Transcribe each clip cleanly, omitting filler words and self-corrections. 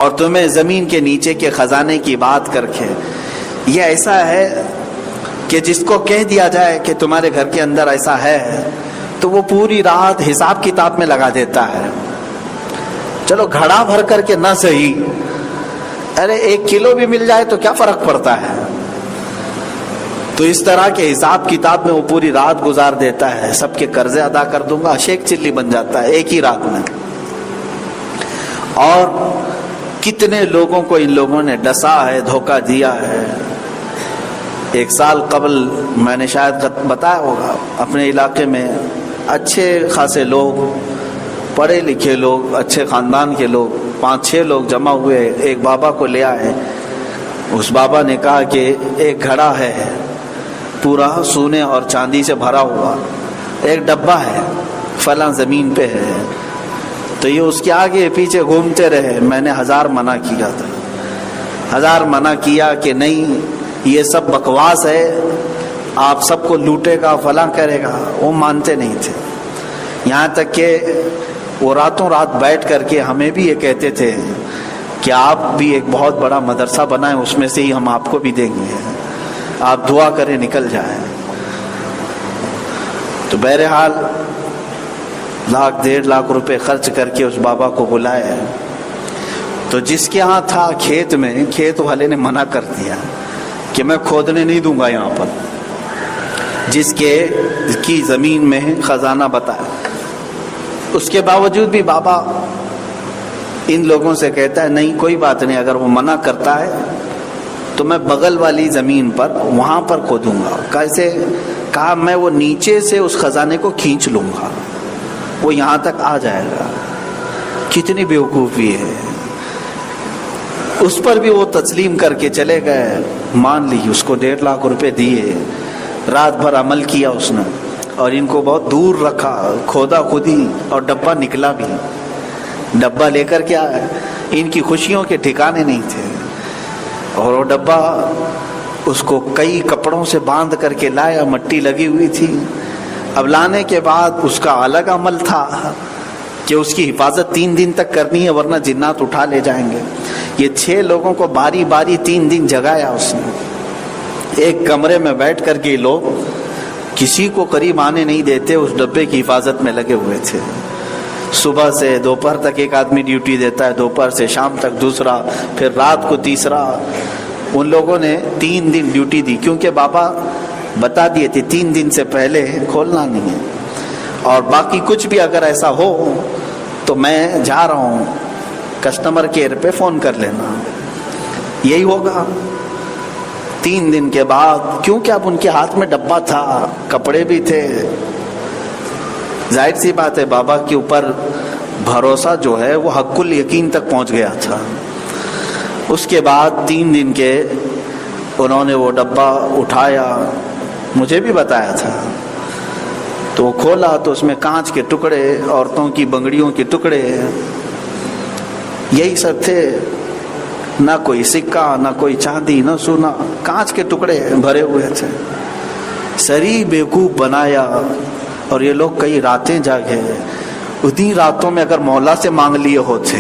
اور تمہیں زمین کے نیچے کے خزانے کی بات کر کے، یہ ایسا ہے کہ جس کو کہہ دیا جائے کہ تمہارے گھر کے اندر ایسا ہے تو وہ پوری رات حساب کتاب میں لگا دیتا ہے. چلو گھڑا بھر کر کے نہ صحیح، ارے 1 کلو بھی مل جائے تو کیا فرق پڑتا ہے. تو اس طرح کے حساب کتاب میں وہ پوری رات گزار دیتا ہے. سب کے قرضے ادا کر دوں گا، شیخ چلی بن جاتا ہے ایک ہی رات میں. اور کتنے لوگوں کو ان لوگوں نے ڈسا ہے، دھوکہ دیا ہے. 1 سال قبل میں نے شاید بتایا ہوگا، اپنے علاقے میں اچھے خاصے لوگ، پڑھے لکھے لوگ، اچھے خاندان کے لوگ 5-6 لوگ جمع ہوئے، ایک بابا کو لے آئے. اس بابا نے کہا کہ ایک گھڑا ہے پورا سونے اور چاندی سے بھرا ہوا، ایک ڈبہ ہے فلاں زمین پہ ہے. تو یہ اس کے آگے پیچھے گھومتے رہے. میں نے 1000 منع کیا تھا، 1000 منع کیا کہ نہیں یہ سب بکواس ہے، آپ سب کو لوٹے گا، فلاں کرے گا. وہ مانتے نہیں تھے. یہاں تک کہ وہ راتوں رات بیٹھ کر کے ہمیں بھی یہ کہتے تھے کہ آپ بھی ایک بہت بڑا مدرسہ بنائیں، اس میں سے ہی ہم آپ کو بھی دیں گے، آپ دعا کریں نکل جائیں. تو بہرحال 1-1.5 لاکھ روپے خرچ کر کے اس بابا کو بلائے. تو جس کے ہاں تھا کھیت میں، کھیت والے نے منع کر دیا کہ میں کھودنے نہیں دوں گا یہاں پر. جس کی زمین میں خزانہ بتایا، اس کے باوجود بھی بابا ان لوگوں سے کہتا ہے نہیں کوئی بات نہیں، اگر وہ منع کرتا ہے تو میں بغل والی زمین پر وہاں پر کھودوں گا. کیسے؟ کہا میں وہ نیچے سے اس خزانے کو کھینچ لوں گا، وہ یہاں تک آ جائے گا. کتنی بیوقوفی ہے. اس پر بھی وہ تسلیم کر کے چلے گئے. مان لی، اس کو 1.5 لاکھ روپے دیے. رات بھر عمل کیا اس نے اور ان کو بہت دور رکھا، کھودا خودی، اور ڈبہ نکلا بھی. ڈبہ لے کر کے آیا. ان کی خوشیوں کے ٹھکانے نہیں تھے. اور وہ ڈبہ اس کو کئی کپڑوں سے باندھ کر کے لایا، مٹی لگی ہوئی تھی. اب لانے کے بعد اس کا الگ عمل تھا کہ اس کی حفاظت 3 دن تک کرنی ہے ورنہ جنات اٹھا لے جائیں گے. یہ 6 لوگوں کو باری باری 3 دن جگایا اس نے. ایک کمرے میں بیٹھ کر کے لوگ کسی کو قریب آنے نہیں دیتے، اس ڈبے کی حفاظت میں لگے ہوئے تھے. صبح سے دوپہر تک ایک آدمی ڈیوٹی دیتا ہے، دوپہر سے شام تک دوسرا، پھر رات کو تیسرا. ان لوگوں نے 3 دن ڈیوٹی دی، کیونکہ بابا بتا دیے تھے 3 دن سے پہلے کھولنا نہیں ہے. اور باقی کچھ بھی اگر ایسا ہو تو میں جا رہا ہوں، کسٹمر کیئر پہ فون کر لینا. یہی ہوگا. 3 دن کے بعد، کیونکہ اب ان کے ہاتھ میں ڈبہ تھا، کپڑے بھی تھے، ظاہر سی بات ہے بابا کے اوپر بھروسہ جو ہے وہ حق الیقین تک پہنچ گیا تھا. اس کے بعد 3 دن کے انہوں نے وہ ڈبہ اٹھایا، مجھے بھی بتایا تھا. تو وہ کھولا تو اس میں کانچ کے ٹکڑے، عورتوں کی بنگڑیوں کے ٹکڑے، یہی سب تھے. نہ کوئی سکہ، نہ کوئی چاندی، نہ سونا، کانچ کے ٹکڑے بھرے ہوئے تھے. سری بیوقوف بنایا. اور یہ لوگ کئی راتیں جاگے. اتنی راتوں میں اگر مولا سے مانگ لیے ہوتے،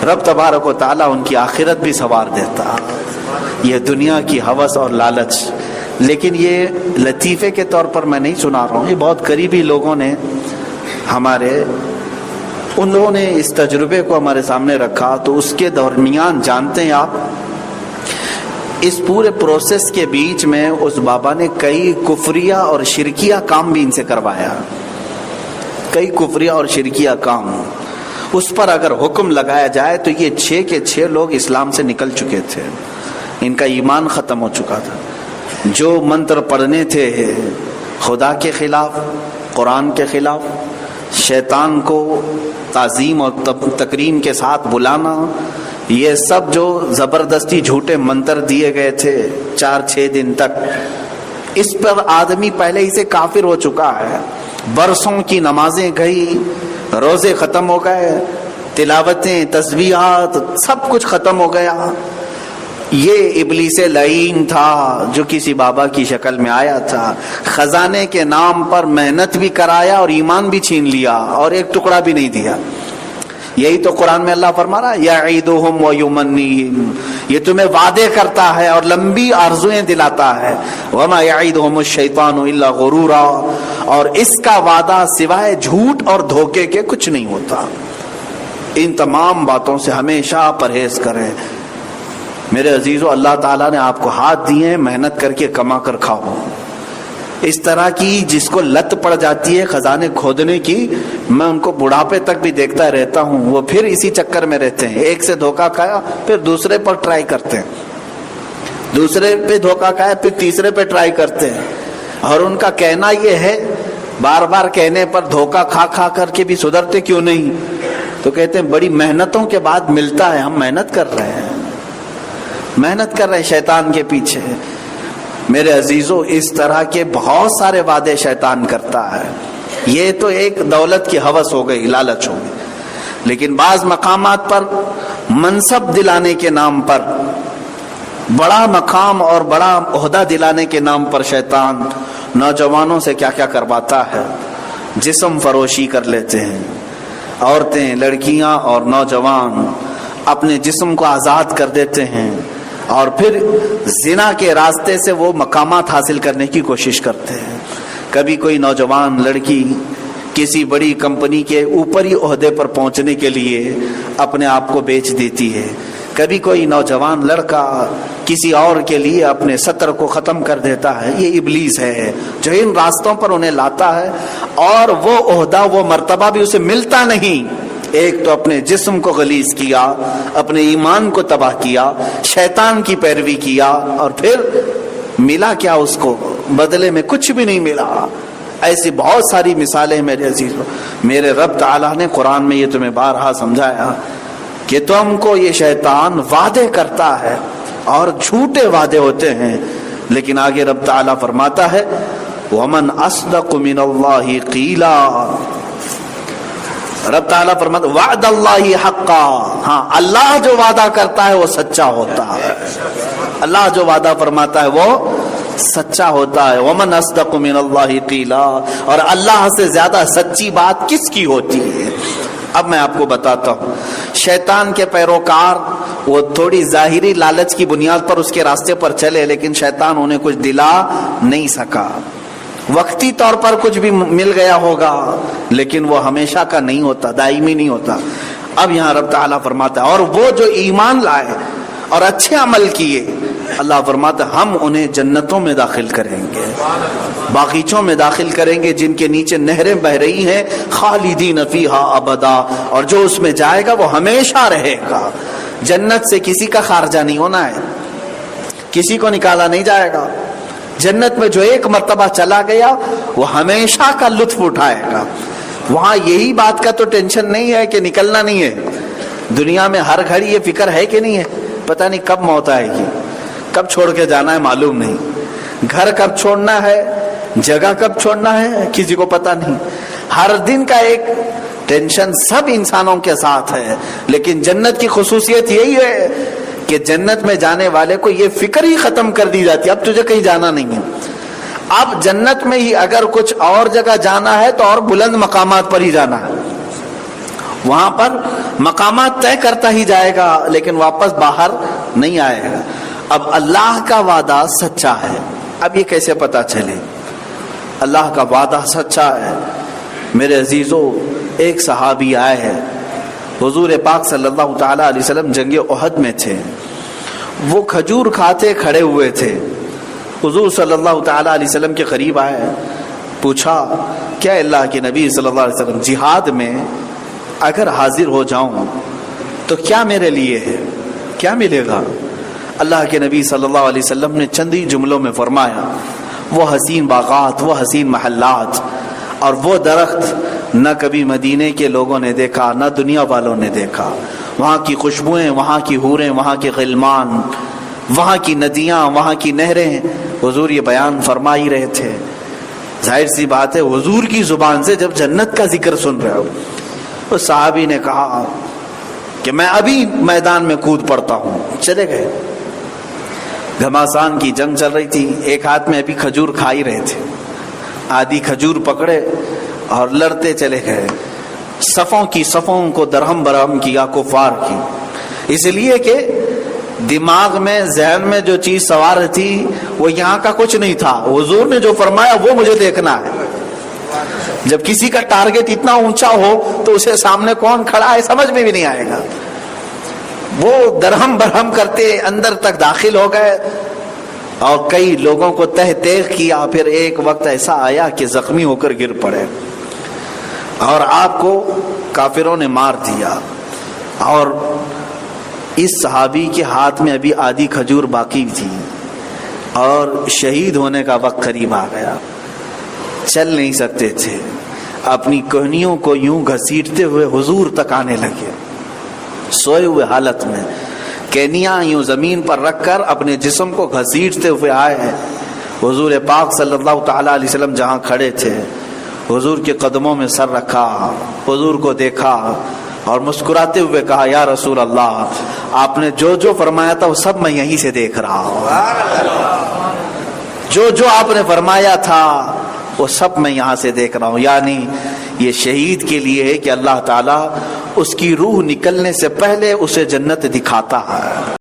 رب تبارک و تعالیٰ ان کی آخرت بھی سنوار دیتا. یہ دنیا کی ہوس اور لالچ. لیکن یہ لطیفے کے طور پر میں نہیں سنا رہا ہوں، یہ بہت قریبی لوگوں نے ہمارے، ان لوگوں نے اس تجربے کو ہمارے سامنے رکھا. تو اس کے درمیان جانتے ہیں آپ، اس پورے پروسیس کے بیچ میں اس بابا نے کئی کفریہ اور شرکیہ کام بھی ان سے کروایا. کئی کفریہ اور شرکیہ کام اس پر اگر حکم لگایا جائے تو یہ 6 کے 6 لوگ اسلام سے نکل چکے تھے. ان کا ایمان ختم ہو چکا تھا. جو منتر پڑھنے تھے خدا کے خلاف، قرآن کے خلاف، شیطان کو تعظیم اور تکریم کے ساتھ بلانا، یہ سب جو زبردستی جھوٹے منتر دیے گئے تھے 4-6 دن تک، اس پر آدمی پہلے ہی سے کافر ہو چکا ہے. برسوں کی نمازیں گئی، روزے ختم ہو گئے، تلاوتیں، تسبیحات، سب کچھ ختم ہو گیا. یہ ابلیس لعین تھا جو کسی بابا کی شکل میں آیا تھا، خزانے کے نام پر محنت بھی کرایا اور ایمان بھی چھین لیا اور ایک ٹکڑا بھی نہیں دیا. یہی تو قرآن میں اللہ فرما رہا ہے یعیدہم ویمنیہم، یہ تمہیں وعدے کرتا ہے اور لمبی آرزویں دلاتا ہے. وما یعیدہم الشیطان الا غرورا، اور اس کا وعدہ سوائے جھوٹ اور دھوکے کے کچھ نہیں ہوتا. ان تمام باتوں سے ہمیشہ پرہیز کریں. میرے عزیزو، اللہ تعالیٰ نے آپ کو ہاتھ دیے ہیں، محنت کر کے کما کر کھاؤ. اس طرح کی جس کو لت پڑ جاتی ہے خزانے کھودنے کی، میں ان کو بڑھاپے تک بھی دیکھتا رہتا ہوں، وہ پھر اسی چکر میں رہتے ہیں. ایک سے دھوکہ کھایا پھر دوسرے پر ٹرائی کرتے ہیں، دوسرے پہ دھوکہ کھایا پھر تیسرے پہ ٹرائی کرتے ہیں. اور ان کا کہنا یہ ہے، بار بار کہنے پر دھوکہ کھا کھا کر کے بھی سدھرتے کیوں نہیں؟ تو کہتے ہیں بڑی محنتوں کے بعد ملتا ہے. ہم محنت کر رہے ہیں، محنت کر رہے ہیں شیطان کے پیچھے. میرے عزیزو، اس طرح کے بہت سارے وعدے شیطان کرتا ہے. یہ تو ایک دولت کی ہوس ہو گئی، لالچ ہو گئی. لیکن بعض مقامات پر منصب دلانے کے نام پر، بڑا مقام اور بڑا عہدہ دلانے کے نام پر شیطان نوجوانوں سے کیا کیا کرواتا ہے. جسم فروشی کر لیتے ہیں. عورتیں، لڑکیاں اور نوجوان اپنے جسم کو آزاد کر دیتے ہیں اور پھر زنا کے راستے سے وہ مقامات حاصل کرنے کی کوشش کرتے ہیں. کبھی کوئی نوجوان لڑکی کسی بڑی کمپنی کے اوپری عہدے پر پہنچنے کے لیے اپنے آپ کو بیچ دیتی ہے. کبھی کوئی نوجوان لڑکا کسی اور کے لیے اپنے سطر کو ختم کر دیتا ہے. یہ ابلیس ہے جو ان راستوں پر انہیں لاتا ہے، اور وہ عہدہ، وہ مرتبہ بھی اسے ملتا نہیں. ایک تو اپنے جسم کو غلیظ کیا، اپنے ایمان کو تباہ کیا، شیطان کی پیروی کیا، اور پھر ملا کیا اس کو؟ بدلے میں کچھ بھی نہیں ملا. ایسی بہت ساری مثالیں میرے عزیزو. میرے رب تعالیٰ نے قرآن میں یہ تمہیں بارہا سمجھایا کہ تم کو یہ شیطان وعدے کرتا ہے اور جھوٹے وعدے ہوتے ہیں. لیکن آگے رب تعالیٰ فرماتا ہے وَمَنْ أَصْدَقُ مِنَ اللَّهِ قِيلًا. رب تعالیٰ فرماتا وعد اللہ حقا. ہاں، اللہ جو وعدہ کرتا ہے وہ سچا ہوتا ہے. اللہ جو وعدہ فرماتا ہے وہ سچا ہوتا ہے. ومن اصدق من اللہ قیلا. اور اللہ سے زیادہ سچی بات کس کی ہوتی ہے؟ اب میں آپ کو بتاتا ہوں. شیطان کے پیروکار وہ تھوڑی ظاہری لالچ کی بنیاد پر اس کے راستے پر چلے، لیکن شیطان انہیں کچھ دلا نہیں سکا. وقتی طور پر کچھ بھی مل گیا ہوگا، لیکن وہ ہمیشہ کا نہیں ہوتا، دائمی نہیں ہوتا. اب یہاں رب تعالیٰ فرماتا ہے اور وہ جو ایمان لائے اور اچھے عمل کیے، اللہ فرماتا ہے ہم انہیں جنتوں میں داخل کریں گے، باغیچوں میں داخل کریں گے جن کے نیچے نہریں بہ رہی ہیں، خالدین فیہا ابدا. اور جو اس میں جائے گا وہ ہمیشہ رہے گا. جنت سے کسی کا خارجہ نہیں ہونا ہے، کسی کو نکالا نہیں جائے گا. جنت میں جو ایک مرتبہ چلا گیا وہ ہمیشہ کا لطف اٹھائے گا. وہاں یہی بات کا تو ٹینشن نہیں ہے کہ نکلنا نہیں ہے. دنیا میں ہر گھڑی یہ فکر ہے کہ نہیں ہے؟ پتہ نہیں کب موت آئے گی، کب چھوڑ کے جانا ہے معلوم نہیں. گھر کب چھوڑنا ہے، جگہ کب چھوڑنا ہے، کسی کو پتہ نہیں. ہر دن کا ایک ٹینشن سب انسانوں کے ساتھ ہے. لیکن جنت کی خصوصیت یہی ہے کہ جنت میں جانے والے کو یہ فکر ہی ختم کر دی جاتی ہے اب تجھے کہیں جانا نہیں ہے. اب جنت میں ہی اگر کچھ اور جگہ جانا ہے تو اور بلند مقامات پر ہی جانا ہے. وہاں پر مقامات طے کرتا ہی جائے گا لیکن واپس باہر نہیں آئے گا. اب اللہ کا وعدہ سچا ہے. اب یہ کیسے پتا چلے اللہ کا وعدہ سچا ہے؟ میرے عزیزو، ایک صحابی آئے ہیں، حضور پاک صلی اللہ تعالی علیہ وسلم جنگ احد میں تھے. وہ کھجور کھاتے کھڑے ہوئے تھے. حضور صلی اللہ تعالی علیہ وسلم کے قریب آئے، پوچھا کیا اللہ کے نبی صلی اللہ علیہ وسلم، جہاد میں اگر حاضر ہو جاؤں تو کیا میرے لیے ہے، کیا ملے گا؟ اللہ کے نبی صلی اللہ علیہ وسلم نے چند ہی جملوں میں فرمایا وہ حسین باغات، وہ حسین محلات اور وہ درخت نہ کبھی مدینے کے لوگوں نے دیکھا نہ دنیا والوں نے دیکھا. وہاں کی خوشبوئیں، وہاں کی حوریں، وہاں کے غلمان، وہاں کی ندیاں، وہاں کی نہریں. حضور یہ بیان فرما ہی رہے تھے. ظاہر سی بات ہے حضور کی زبان سے جب جنت کا ذکر سن رہے ہو. اس صحابی نے کہا کہ میں ابھی میدان میں کود پڑتا ہوں. چلے گئے. گھماسان کی جنگ چل رہی تھی. ایک ہاتھ میں ابھی کھجور کھا ہی رہے تھے. آدھی کھجور پکڑے اور لڑتے چلے گئے. صفوں کی صفوں کو درہم برہم کیا کفار کی، اس لیے کہ دماغ میں ذہن میں جو چیز سوار تھی وہ یہاں کا کچھ نہیں تھا، حضور نے جو فرمایا وہ مجھے دیکھنا ہے۔ جب کسی کا ٹارگٹ اتنا اونچا ہو تو اسے سامنے کون کھڑا ہے سمجھ میں بھی نہیں آئے گا۔ وہ درہم برہم کرتے اندر تک داخل ہو گئے اور کئی لوگوں کو تہ تیغ کیا، پھر ایک وقت ایسا آیا کہ زخمی ہو کر گر پڑے اور آپ کو کافروں نے مار دیا، اور اس صحابی کے ہاتھ میں ابھی آدھی کھجور باقی تھی اور شہید ہونے کا وقت قریب آ گیا، چل نہیں سکتے تھے، اپنی کوہنیوں کو یوں گھسیٹتے ہوئے حضور تک آنے لگے، سوئے ہوئے حالت میں کہنیاں یوں زمین پر رکھ کر اپنے جسم کو گھسیٹتے ہوئے آئے۔ حضور پاک صلی اللہ تعالی علیہ وسلم جہاں کھڑے تھے، حضور کے قدموں میں سر رکھا، حضور کو دیکھا اور مسکراتے ہوئے کہا، یا رسول اللہ، آپ نے جو جو فرمایا تھا وہ سب میں یہیں سے دیکھ رہا ہوں، جو جو آپ نے فرمایا تھا وہ سب میں یہاں سے دیکھ رہا ہوں۔ یعنی یہ شہید کے لیے ہے کہ اللہ تعالیٰ اس کی روح نکلنے سے پہلے اسے جنت دکھاتا ہے۔